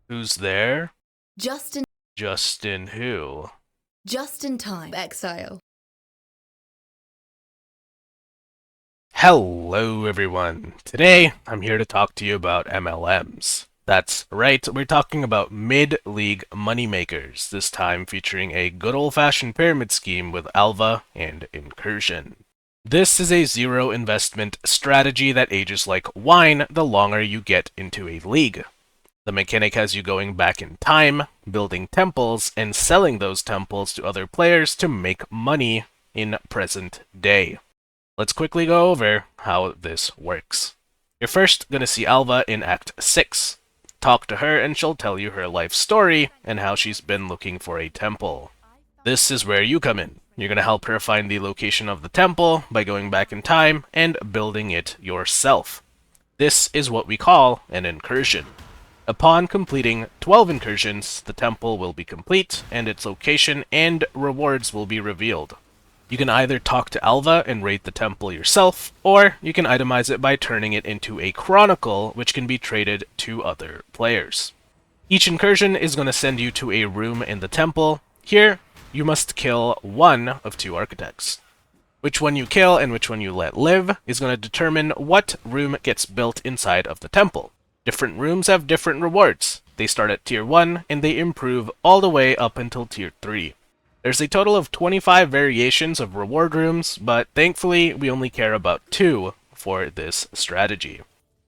Who's there? Just in Justin who? time, Exile. Hello everyone. Today, I'm here to talk to you about MLMs. That's right, we're talking about mid-league moneymakers, this time featuring a good old-fashioned pyramid scheme with Alva and Incursion. This is a zero investment strategy that ages like wine the longer you get into a league. The mechanic has you going back in time, building temples, and selling those temples to other players to make money in present day. Let's quickly go over how this works. You're first going to see Alva in Act 6. Talk to her and she'll tell you her life story and how she's been looking for a temple. This is where you come in. You're going to help her find the location of the temple by going back in time and building it yourself. This is what we call an incursion. Upon completing 12 incursions, the temple will be complete, and its location and rewards will be revealed. You can either talk to Alva and rate the temple yourself, or you can itemize it by turning it into a chronicle, which can be traded to other players. Each incursion is going to send you to a room in the temple. Here, you must kill one of two architects. Which one you kill and which one you let live is going to determine what room gets built inside of the temple. Different rooms have different rewards. They start at tier 1 and they improve all the way up until tier 3. There's a total of 25 variations of reward rooms, but thankfully we only care about 2 for this strategy.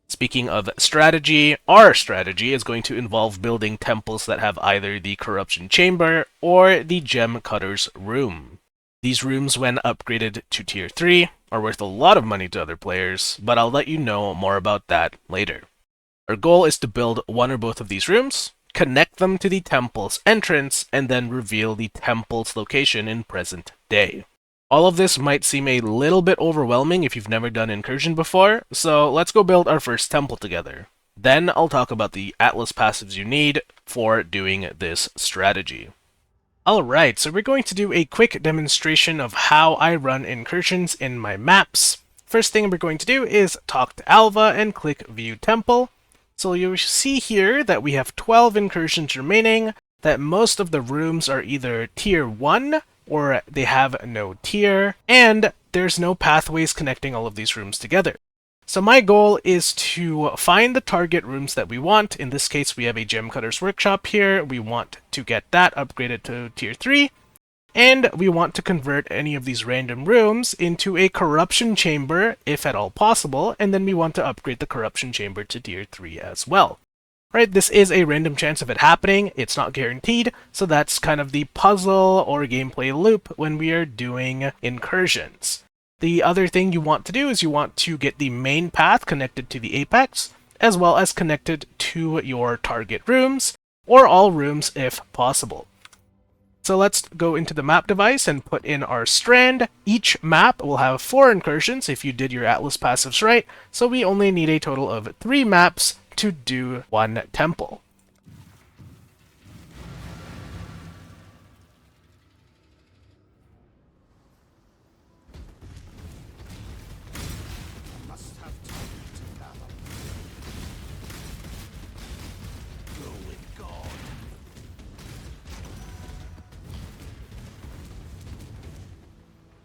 Speaking of strategy, our strategy is going to involve building temples that have either the Corruption Chamber or the Gem Cutter's Room. These rooms, when upgraded to tier 3, are worth a lot of money to other players, but I'll let you know more about that later. Our goal is to build one or both of these rooms, connect them to the temple's entrance, and then reveal the temple's location in present day. All of this might seem a little bit overwhelming if you've never done Incursion before, so let's go build our first temple together. Then I'll talk about the Atlas passives you need for doing this strategy. Alright, so we're going to do a quick demonstration of how I run incursions in my maps. First thing we're going to do is talk to Alva and click View Temple. So you see here that we have 12 incursions remaining, that most of the rooms are either tier 1 or they have no tier, and there's no pathways connecting all of these rooms together. So my goal is to find the target rooms that we want. In this case, we have a Gem Cutter's Workshop here. We want to get that upgraded to tier 3. And we want to convert any of these random rooms into a Corruption Chamber, if at all possible, and then we want to upgrade the Corruption Chamber to tier 3 as well. Right, this is a random chance of it happening. It's not guaranteed, so that's kind of the puzzle or gameplay loop when we are doing incursions. The other thing you want to do is you want to get the main path connected to the apex, as well as connected to your target rooms, or all rooms if possible. So let's go into the map device and put in our strand. Each map will have 4 incursions if you did your Atlas passives right, so we only need a total of 3 maps to do one temple.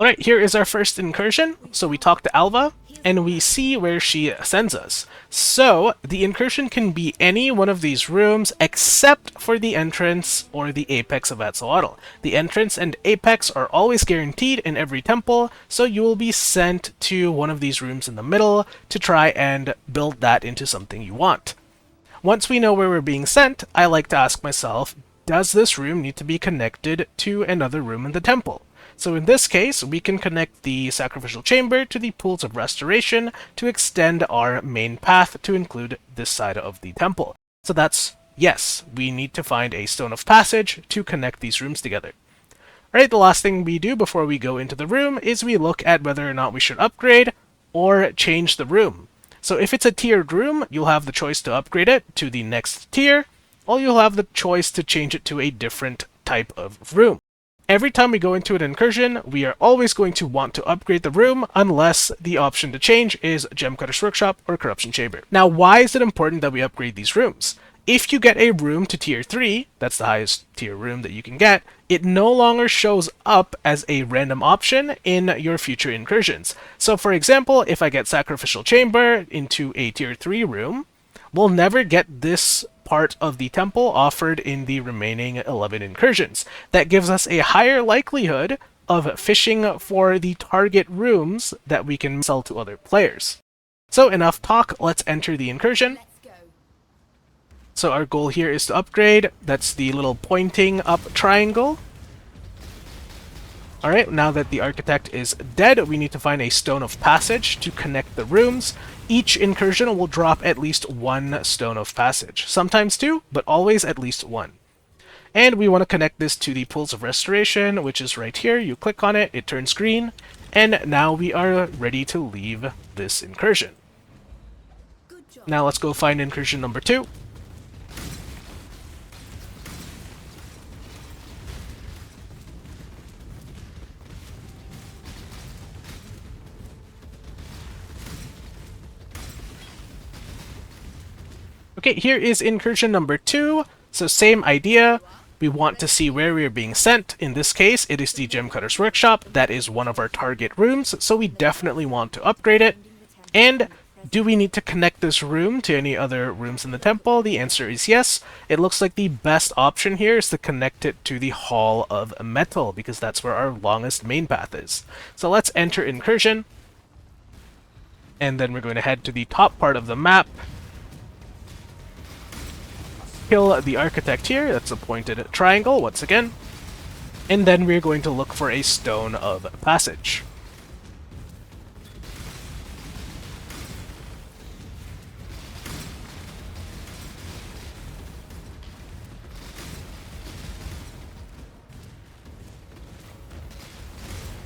Alright, here is our first incursion. So we talk to Alva, and we see where she sends us. So, the incursion can be any one of these rooms except for the entrance or the apex of Exile. The entrance and apex are always guaranteed in every temple, so you will be sent to one of these rooms in the middle to try and build that into something you want. Once we know where we're being sent, I like to ask myself, does this room need to be connected to another room in the temple? So in this case, we can connect the Sacrificial Chamber to the Pools of Restoration to extend our main path to include this side of the temple. So that's yes, we need to find a Stone of Passage to connect these rooms together. Alright, the last thing we do before we go into the room is we look at whether or not we should upgrade or change the room. So if it's a tiered room, you'll have the choice to upgrade it to the next tier, or you'll have the choice to change it to a different type of room. Every time we go into an incursion, we are always going to want to upgrade the room unless the option to change is Gem Cutter's Workshop or Corruption Chamber. Now, why is it important that we upgrade these rooms? If you get a room to tier 3, that's the highest tier room that you can get, it no longer shows up as a random option in your future incursions. So for example, if I get Sacrificial Chamber into a tier 3 room, we'll never get this part of the temple offered in the remaining 11 incursions. That gives us a higher likelihood of fishing for the target rooms that we can sell to other players. So enough talk, let's enter the incursion. So our goal here is to upgrade. That's the little pointing up triangle. Alright, now that the architect is dead, we need to find a stone of passage to connect the rooms. Each incursion will drop at least one stone of passage. Sometimes two, but always at least one. And we want to connect this to the Pools of Restoration, which is right here. You click on it, it turns green, and now we are ready to leave this incursion. Now let's go find incursion number 2. Okay, here is incursion number 2. So same idea. We want to see where we are being sent. In this case, it is the Gemcutter's Workshop. That is one of our target rooms, so we definitely want to upgrade it. And do we need to connect this room to any other rooms in the temple? The answer is yes. It looks like the best option here is to connect it to the Hall of Metal, because that's where our longest main path is. So let's enter incursion. And then we're going to head to the top part of the map. Kill the architect here, that's a pointed triangle once again, and then we're going to look for a stone of passage.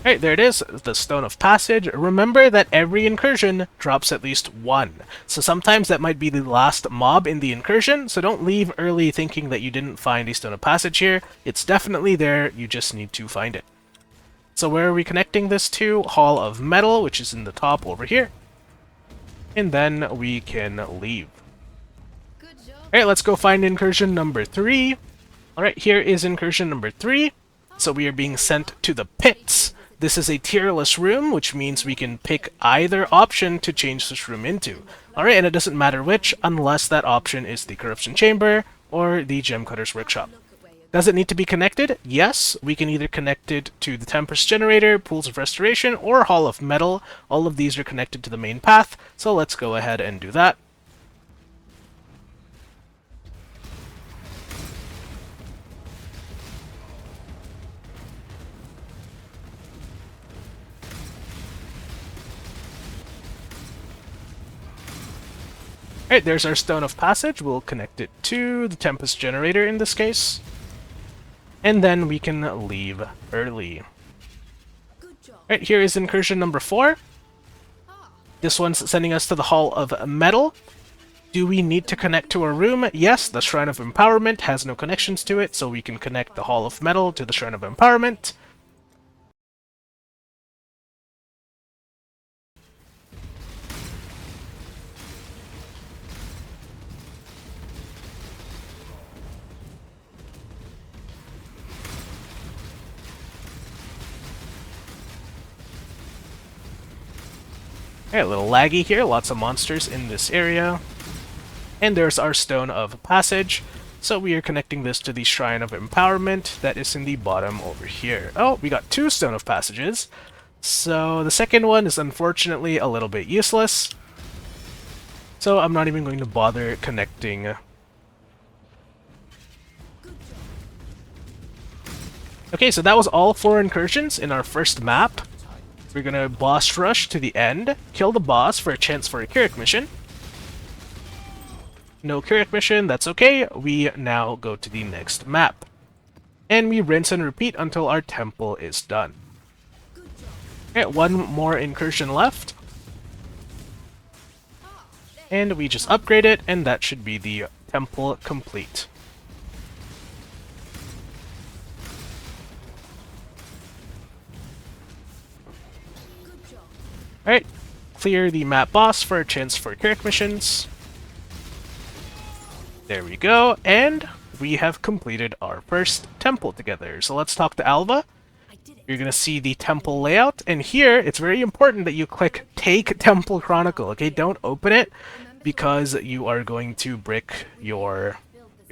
Alright, there it is, the Stone of Passage. Remember that every incursion drops at least one. So sometimes that might be the last mob in the incursion, so don't leave early thinking that you didn't find a Stone of Passage here. It's definitely there, you just need to find it. So where are we connecting this to? Hall of Metal, which is in the top over here. And then we can leave. Alright, let's go find incursion number 3. Alright, here is incursion number 3. So we are being sent to the pits. This is a tierless room, which means we can pick either option to change this room into. Alright, and it doesn't matter which, unless that option is the Corruption Chamber or the Gemcutter's Workshop. Does it need to be connected? Yes, we can either connect it to the Tempest Generator, Pools of Restoration, or Hall of Metal. All of these are connected to the main path, so let's go ahead and do that. Alright, there's our Stone of Passage. We'll connect it to the Tempest Generator in this case. And then we can leave early. Alright, here is incursion number 4. This one's sending us to the Hall of Metal. Do we need to connect to a room? Yes, the Shrine of Empowerment has no connections to it, so we can connect the Hall of Metal to the Shrine of Empowerment. Alright, a little laggy here, lots of monsters in this area. And there's our Stone of Passage. So we are connecting this to the Shrine of Empowerment that is in the bottom over here. Oh, we got 2 Stone of Passages. So the second one is unfortunately a little bit useless. So I'm not even going to bother connecting. Okay, so that was all 4 incursions in our first map. We're gonna boss rush to the end, kill the boss for a chance for a Keurig mission. No Keurig mission, that's okay. We now go to the next map. And we rinse and repeat until our temple is done. Okay, 1 more incursion left. And we just upgrade it, and that should be the temple complete. Alright, clear the map boss for a chance for Keurig missions. There we go, and we have completed our first temple together. So let's talk to Alva. You're going to see the temple layout, and here it's very important that you click Take Temple Chronicle, okay? Don't open it, because you are going to brick your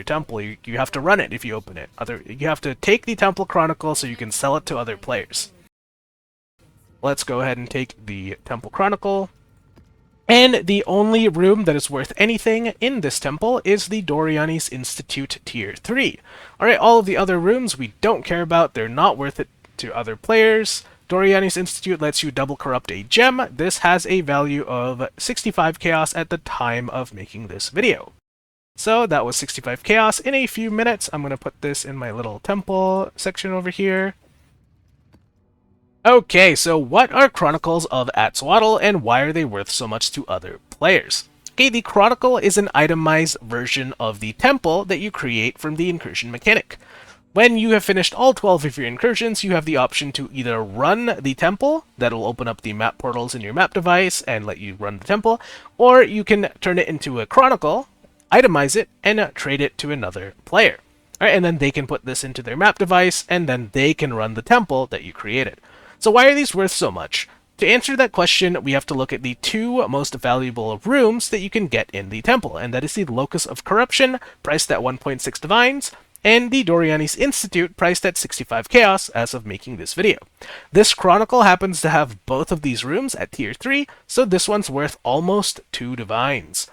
temple. You have to run it if you open it. You have to take the Temple Chronicle so you can sell it to other players. Let's go ahead and take the Temple Chronicle. And the only room that is worth anything in this temple is the Doriani's Institute Tier 3. Alright, all of the other rooms we don't care about, they're not worth it to other players. Doriani's Institute lets you double corrupt a gem. This has a value of 65 chaos at the time of making this video. So that was 65 chaos in a few minutes. I'm going to put this in my little temple section over here. Okay, so what are Chronicles of Atzwaddle and why are they worth so much to other players? Okay, the Chronicle is an itemized version of the temple that you create from the Incursion mechanic. When you have finished all 12 of your incursions, you have the option to either run the temple, that'll open up the map portals in your map device and let you run the temple, or you can turn it into a Chronicle, itemize it, and trade it to another player. Alright, and then they can put this into their map device, and then they can run the temple that you created. So why are these worth so much? To answer that question, we have to look at the two most valuable rooms that you can get in the temple, and that is the Locus of Corruption, priced at 1.6 divines, and the Doriani's Institute, priced at 65 chaos as of making this video. This Chronicle happens to have both of these rooms at tier 3, so this one's worth almost 2 divines.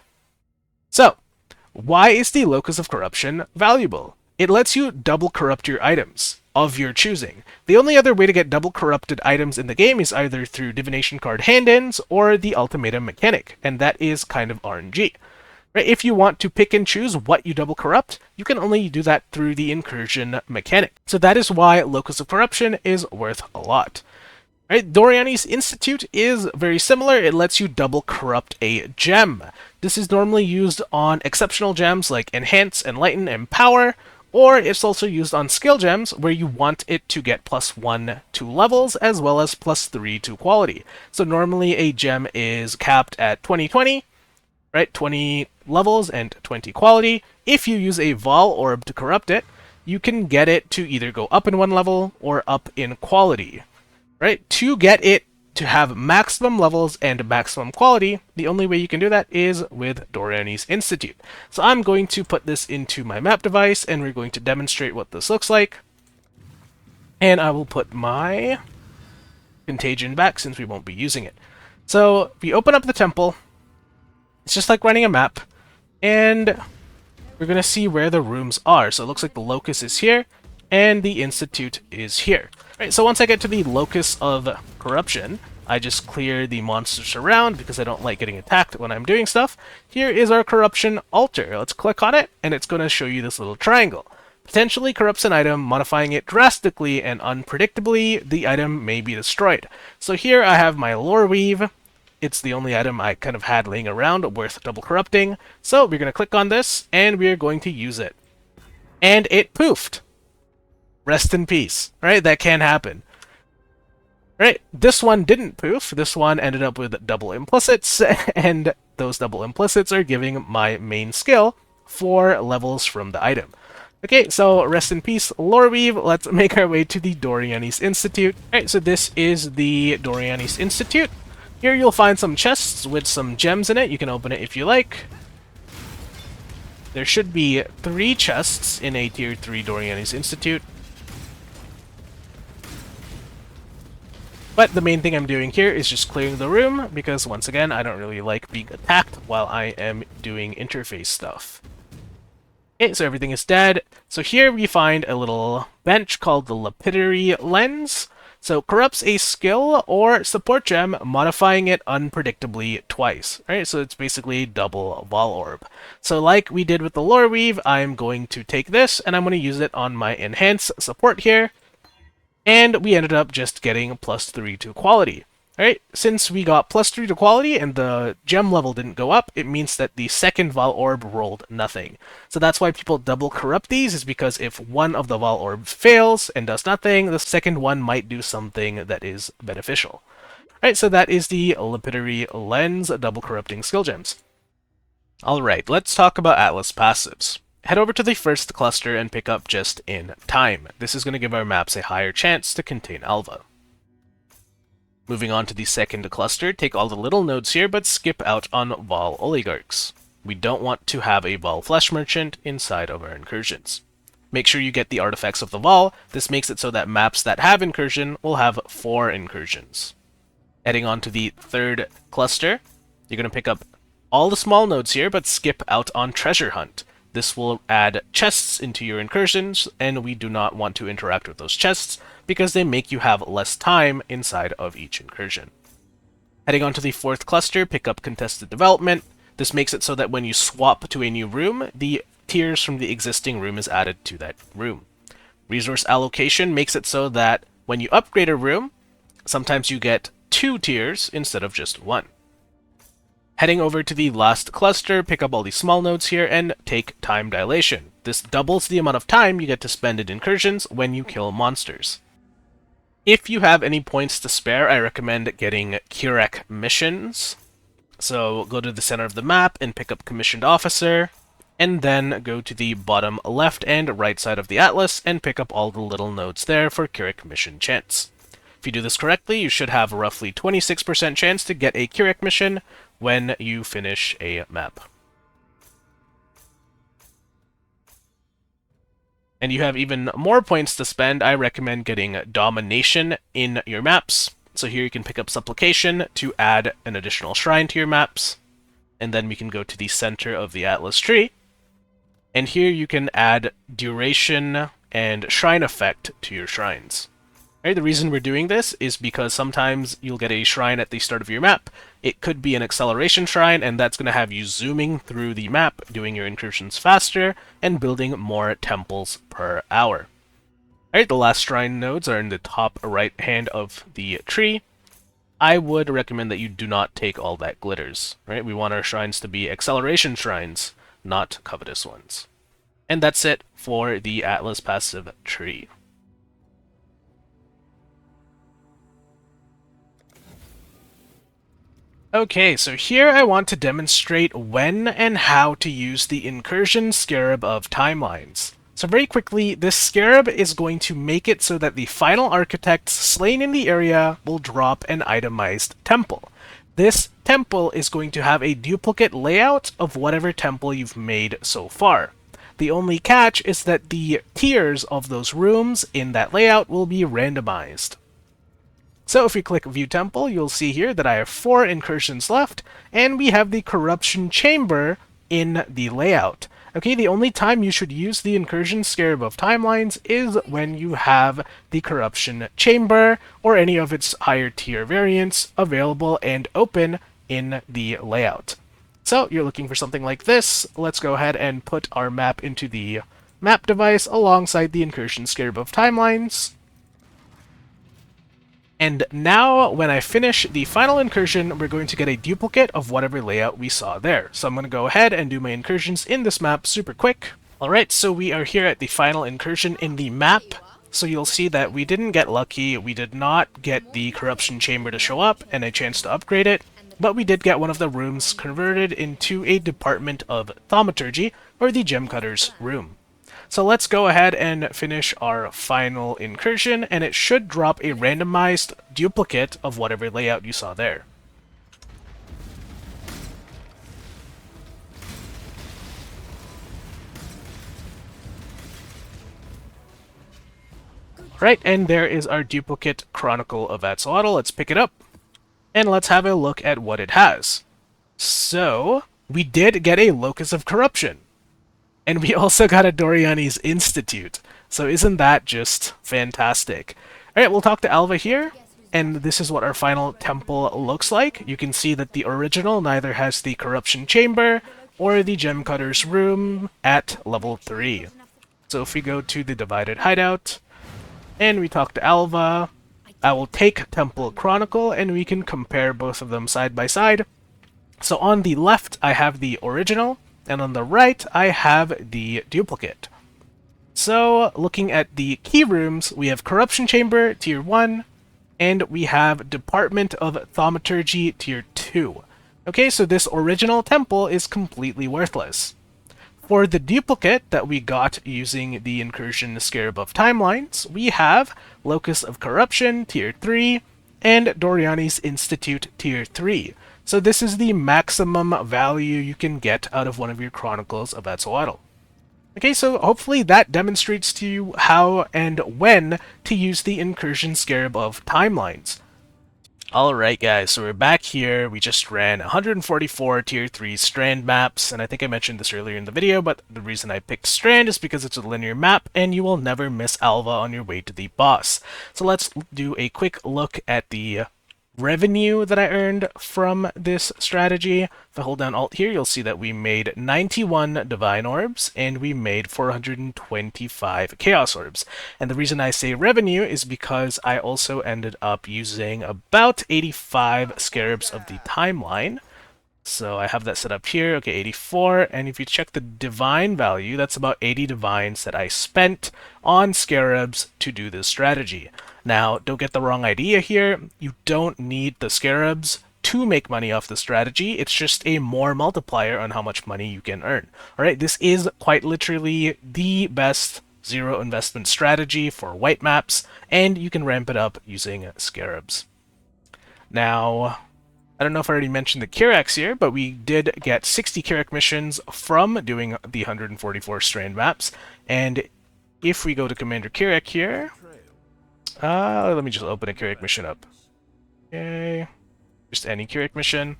So, why is the Locus of Corruption valuable? It lets you double corrupt your items of your choosing. The only other way to get double corrupted items in the game is either through divination card hand-ins or the ultimatum mechanic, and that is kind of RNG. Right? If you want to pick and choose what you double corrupt, you can only do that through the Incursion mechanic. So that is why Locus of Corruption is worth a lot. Right? Doriani's Institute is very similar. It lets you double corrupt a gem. This is normally used on exceptional gems like Enhance, Enlighten, and Power, or it's also used on skill gems where you want it to get +1 to levels as well as +3 to quality. So normally a gem is capped at 20/20, right? 20 levels and 20 quality. If you use a Vol Orb to corrupt it, you can get it to either go up in 1 level or up in quality. Right? To get it to have maximum levels and maximum quality, the only way you can do that is with Doriani's Institute. So I'm going to put this into my map device, and we're going to demonstrate what this looks like. And I will put my Contagion back since we won't be using it. So we open up the temple. It's just like running a map, and we're going to see where the rooms are. So it looks like the Locus is here, and the Institute is here. Right, so once I get to the Locus of Corruption, I just clear the monsters around because I don't like getting attacked when I'm doing stuff. Here is our Corruption Altar. Let's click on it, and it's going to show you this little triangle. Potentially corrupts an item, modifying it drastically and unpredictably, the item may be destroyed. So here I have my Lore Weave. It's the only item I kind of had laying around worth double corrupting. So we're going to click on this, and we're going to use it. And it poofed. Rest in peace. Right? That can happen. Right? This one didn't poof. This one ended up with double implicits, and those double implicits are giving my main skill 4 levels from the item. Okay, so rest in peace, Loreweave. Let's make our way to the Doriani's Institute. Alright, so this is the Doriani's Institute. Here you'll find some chests with some gems in it. You can open it if you like. There should be 3 chests in a tier 3 Doriani's Institute. But the main thing I'm doing here is just clearing the room, because once again, I don't really like being attacked while I am doing interface stuff. Okay, so everything is dead. So here we find a little bench called the Lapidary Lens. So corrupts a skill or support gem, modifying it unpredictably twice. Right, so it's basically double Vol Orb. So like we did with the Lore Weave, I'm going to take this and I'm going to use it on my Enhance support here. And we ended up just getting +3 to quality. Alright, since we got +3 to quality and the gem level didn't go up, it means that the second Vol Orb rolled nothing. So that's why people double corrupt these, is because if one of the Vol Orbs fails and does nothing, the second one might do something that is beneficial. Alright, so that is the Lapidary Lens double corrupting skill gems. Alright, let's talk about Atlas passives. Head over to the first cluster and pick up Just in Time. This is going to give our maps a higher chance to contain Alva. Moving on to the second cluster, take all the little nodes here, but skip out on Vol Oligarchs. We don't want to have a Vol Flesh Merchant inside of our incursions. Make sure you get the artifacts of the Vol. This makes it so that maps that have Incursion will have 4 incursions. Heading on to the third cluster, you're going to pick up all the small nodes here, but skip out on Treasure Hunt. This will add chests into your incursions, and we do not want to interact with those chests because they make you have less time inside of each incursion. Heading on to the fourth cluster, pick up Contested Development. This makes it so that when you swap to a new room, the tiers from the existing room is added to that room. Resource Allocation makes it so that when you upgrade a room, sometimes you get 2 tiers instead of just 1. Heading over to the last cluster, pick up all these small nodes here and take Time Dilation. This doubles the amount of time you get to spend in incursions when you kill monsters. If you have any points to spare, I recommend getting Curec missions. So go to the center of the map and pick up Commissioned Officer, and then go to the bottom left and right side of the atlas and pick up all the little nodes there for Curec mission chance. If you do this correctly, you should have a roughly 26% chance to get a Curec mission when you finish a map. And you have even more points to spend. I recommend getting Domination in your maps. So here you can pick up Supplication to add an additional shrine to your maps. And then we can go to the center of the Atlas tree. And here you can add Duration and Shrine Effect to your shrines. Right, the reason we're doing this is because sometimes you'll get a shrine at the start of your map. It could be an acceleration shrine, and that's going to have you zooming through the map, doing your incursions faster, and building more temples per hour. Alright, the last shrine nodes are in the top right hand of the tree. I would recommend that you do not take all that glitters. Right, we want our shrines to be acceleration shrines, not covetous ones. And that's it for the Atlas passive tree. Okay, so here I want to demonstrate when and how to use the Incursion Scarab of Timelines. So very quickly, this Scarab is going to make it so that the final architects slain in the area will drop an itemized temple. This temple is going to have a duplicate layout of whatever temple you've made so far. The only catch is that the tiers of those rooms in that layout will be randomized. So if we click View Temple, you'll see here that I have 4 incursions left, and we have the Corruption Chamber in the layout. Okay, the only time you should use the Incursion Scarab of Timelines is when you have the Corruption Chamber, or any of its higher tier variants, available and open in the layout. So you're looking for something like this. Let's go ahead and put our map into the map device alongside the Incursion Scarab of Timelines. And now, when I finish the final incursion, we're going to get a duplicate of whatever layout we saw there. So I'm going to go ahead and do my incursions in this map super quick. Alright, so we are here at the final incursion in the map. So you'll see that we didn't get lucky, we did not get the Corruption Chamber to show up and a chance to upgrade it, but we did get one of the rooms converted into a department of Thaumaturgy, or the Gem Cutter's room. So let's go ahead and finish our final incursion, and it should drop a randomized duplicate of whatever layout you saw there. Right, and there is our duplicate Chronicle of Axolotl. Let's pick it up, and let's have a look at what it has. So, we did get a Locus of Corruption. And we also got a Doriani's Institute. So isn't that just fantastic? Alright, we'll talk to Alva here. And this is what our final temple looks like. You can see that the original neither has the Corruption Chamber or the Gem Cutter's room at level 3. So if we go to the Divided Hideout, and we talk to Alva, I will take Temple Chronicle, and we can compare both of them side by side. So on the left, I have the original, and on the right, I have the duplicate. So, looking at the key rooms, we have Corruption Chamber, Tier 1, and we have Department of Thaumaturgy, Tier 2. Okay, so this original temple is completely worthless. For the duplicate that we got using the Incursion Scarab of Timelines, we have Locus of Corruption, Tier 3, and Doriani's Institute, Tier 3. So this is the maximum value you can get out of one of your Chronicles of Exile. Okay, so hopefully that demonstrates to you how and when to use the Incursion Scarab of Timelines. Alright guys, so we're back here. We just ran 144 Tier 3 Strand maps, and I think I mentioned this earlier in the video, but the reason I picked Strand is because it's a linear map, and you will never miss Alva on your way to the boss. So let's do a quick look at the revenue that I earned from this strategy. If I hold down Alt here, you'll see that we made 91 Divine Orbs and we made 425 Chaos Orbs. And the reason I say revenue is because I also ended up using about 85 Scarabs of the Timeline. So I have that set up here, okay, 84, and if you check the divine value, that's about 80 divines that I spent on scarabs to do this strategy. Now, don't get the wrong idea here, you don't need the scarabs to make money off the strategy, it's just a more multiplier on how much money you can earn. Alright, this is quite literally the best zero investment strategy for white maps, and you can ramp it up using scarabs. Now, I don't know if I already mentioned the Kirax here, but we did get 60 Kirak missions from doing the 144 Strand maps. And if we go to Commander Kirak here, let me just open a Kirak mission up. Okay, just any Kirak mission.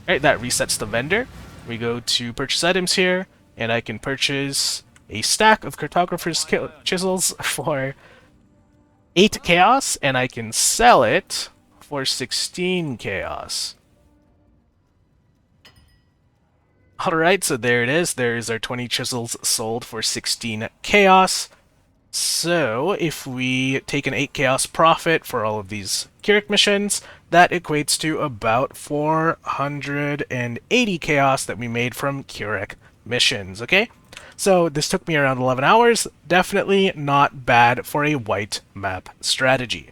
Alright, that resets the vendor. We go to purchase items here, and I can purchase a stack of Cartographer's Chisels for 8 Chaos, and I can sell it for 16 Chaos. Alright, so there it is. There's our 20 chisels sold for 16 Chaos. So, if we take an 8 Chaos profit for all of these Kirak missions, that equates to about 480 Chaos that we made from Kirak missions, okay? So, this took me around 11 hours. Definitely not bad for a white map strategy.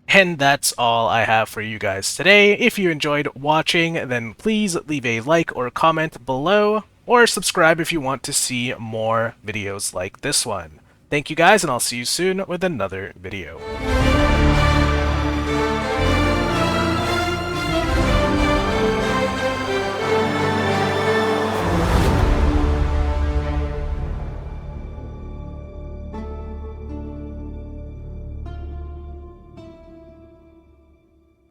And that's all I have for you guys today. If you enjoyed watching, then please leave a like or comment below, or subscribe if you want to see more videos like this one. Thank you guys, and I'll see you soon with another video.